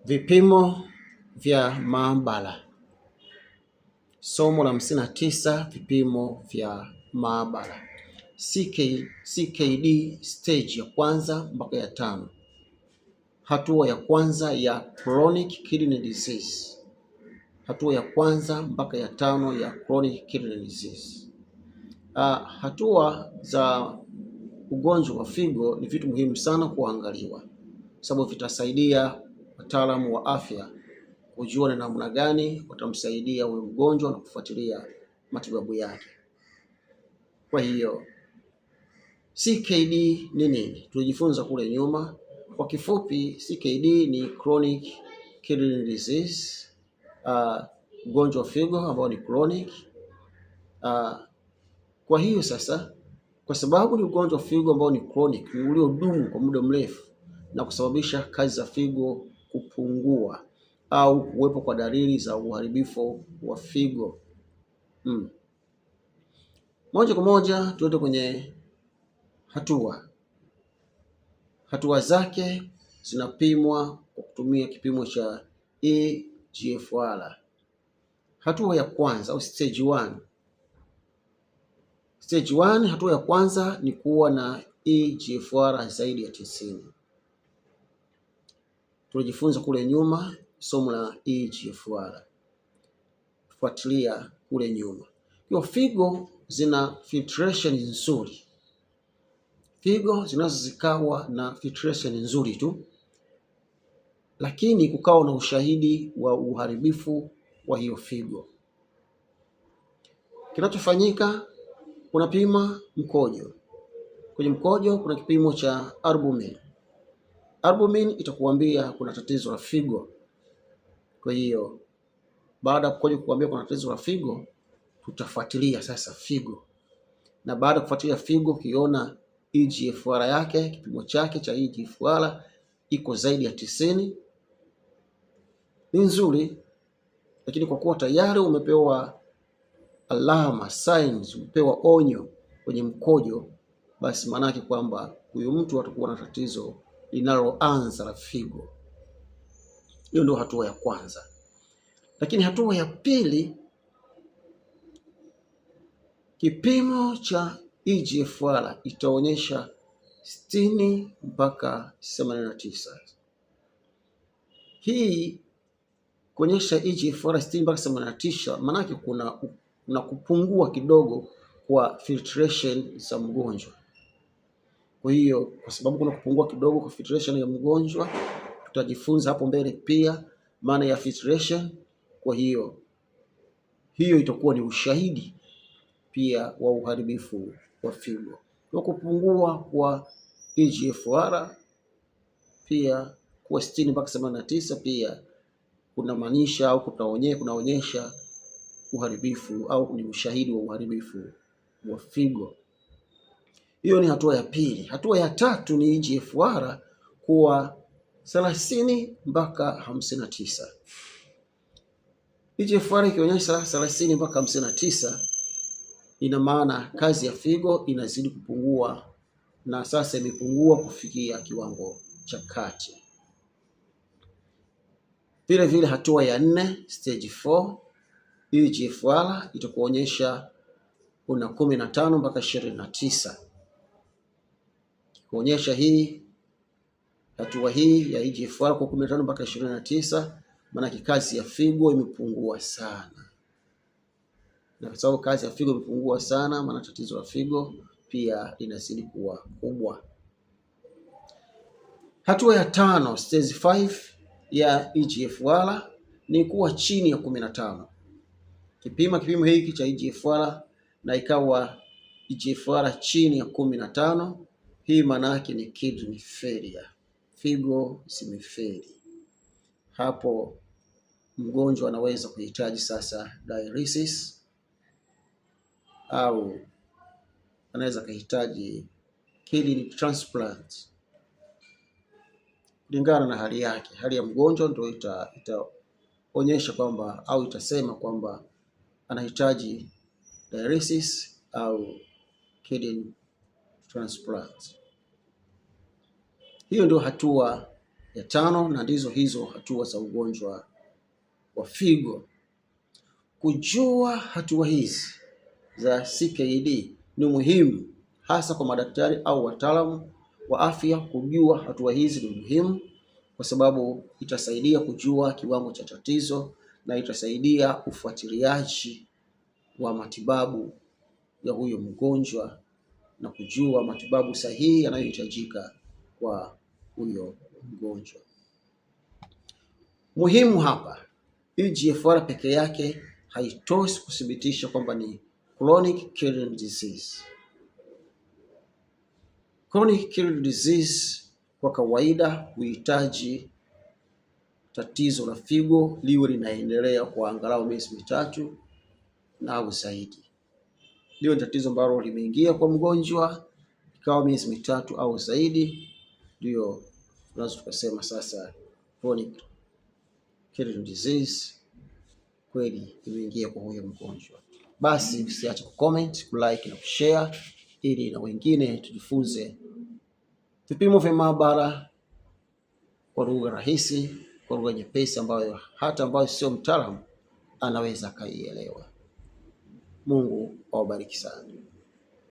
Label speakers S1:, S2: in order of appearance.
S1: Vipimo vya maabara. Somo la 59, vipimo vya maabara. CKD stage ya kwanza mpaka ya tano. Hatua ya kwanza ya chronic kidney disease. Hatua ya kwanza mpaka ya tano ya chronic kidney disease. Hatua za ugonjwa wa figo ni vitu muhimu sana kuangaliwa, sababu vitasaidia wataalamu wa afya kujua ni namna gani watamsaidia huyo mgonjwa na kufuatilia matibabu yake. Kwa hiyo CKD ni nini? Tulijifunza kule nyuma. Kwa kifupi, CKD ni chronic kidney disease, ugonjwa wa figo ambao ni chronic. Kwa hiyo sasa, kwa sababu ni ugonjwa wa figo ambao ni chronic, ni uliodumu kwa muda mrefu na kusababisha kazi za figo kupungua au kuwepo kwa dalili za uharibifu wa figo. Moja kwa moja tuende kwenye hatua zake. Zinapimwa kwa kutumia kipimo cha eGFR. Hatua ya kwanza au stage 1. Stage 1, hatua ya kwanza ni kuwa na eGFR zaidi ya 90. Tulijifunza kule nyuma somo la eGFR. Fuatilia kule nyuma. Kwa figo zina filtration nzuri. Figo zinaweza zikawa na filtration nzuri tu, lakini kukawa na ushahidi wa uharibifu wa hiyo figo. Kinachofanyika, unapima mkojo. Kwenye mkojo kuna kipimo cha albumin. Albumin itakuambia kuna tatizo la figo. Kwa hiyo baada ya mkojo kukuambia kuna tatizo la figo, tutafuatilia sasa figo. Na baada ya kufuatilia figo, ukiona eGFR yake, kipimo chake cha eGFR iko zaidi ya 90, ni nzuri. Lakini kwa kuwa tayari umepewa alama, signs, umepewa onyo kwenye mkojo, basi maana yake kwamba huyu mtu atakuwa na tatizo linaloanza la figo. Hiyo ndio hatua ya kwanza. Lakini hatua ya pili, kipimo cha eGFR itaonyesha 60 mpaka 89. Hii kuonyesha eGFR 60 mpaka 89 maana yake kuna kupungua kidogo kwa filtration za mgonjwa. Kwa hiyo kwa sababu kuna kupungua kidogo kwa filtration ya mgonjwa, tutajifunza hapo mbele pia maana ya filtration. Kwa hiyo itakuwa ni ushahidi pia wa uharibifu wa figo. Kwa kupungua kwa eGFR pia kwa 60 mpaka 89 pia kunamaanisha au kunaonyesha uharibifu au ni ushahidi wa uharibifu wa figo. Hiyo ni hatua ya pili. Hatua ya tatu ni eGFR kuwa 30 mpaka 59. eGFR ikionyesha 30 mpaka 59, ina maana kazi ya figo inazidi kupungua, na sasa imepungua kufikia kiwango cha kati. Vile vile hatua ya 4, stage 4, eGFR itakuonyesha una 15 mpaka 29. Kuonyesha hatua hii ya eGFR kwa 15 mpaka 29, maana kazi ya figo imepungua sana. Na kwa sababu kazi ya figo imepungua sana, maana tatizo la figo pia linazidi kuwa kubwa. Hatua ya 5, stage 5 ya eGFR ni kuwa chini ya 15. Kipimo hiki cha eGFR na ikawa eGFR chini ya 15, hii maana yake ni kidney failure. Figo zimefeli. Hapo mgonjwa anaweza kuhitaji sasa dialysis au anaweza kuhitaji kidney transplant kulingana na hali yake. Hali ya mgonjwa ndio itaonyesha kwamba au itasema kwamba anahitaji dialysis au kidney transplant. Hiyo ndio hatua ya 5, na ndizo hizo hatua za ugonjwa wa figo. Kujua hatua hizi za CKD ni muhimu hasa kwa madaktari au wataalamu wa afya. Kujua hatua hizi ni muhimu kwa sababu itasaidia kujua kiwango cha tatizo na itasaidia ufuatiliaji wa matibabu ya huyo mgonjwa na kujua matibabu sahihi yanayohitajika kwa huyo mgonjwa. Muhimu hapa, EGFR peke yake haitoshi kuthibitisha kwamba ni chronic kidney disease. Chronic kidney disease kwa kawaida huhitaji tatizo la figo liwe linaendelea kwa angalau miezi 3 na au zaidi. Liwe tatizo ambalo limeingia kwa mgonjwa ikawa miezi 3 au zaidi, ndio tunaweza tukasema sasa chronic kidney disease kweli imeingia kwa huyo mgonjwa. Basi usiache kucomment, kulike na kushare ili na wengine tujifunze vipimo vya maabara kwa lugha rahisi, kwa lugha nyepesi ambayo hata sio mtaalamu anaweza kaielewa. Mungu awabariki sana.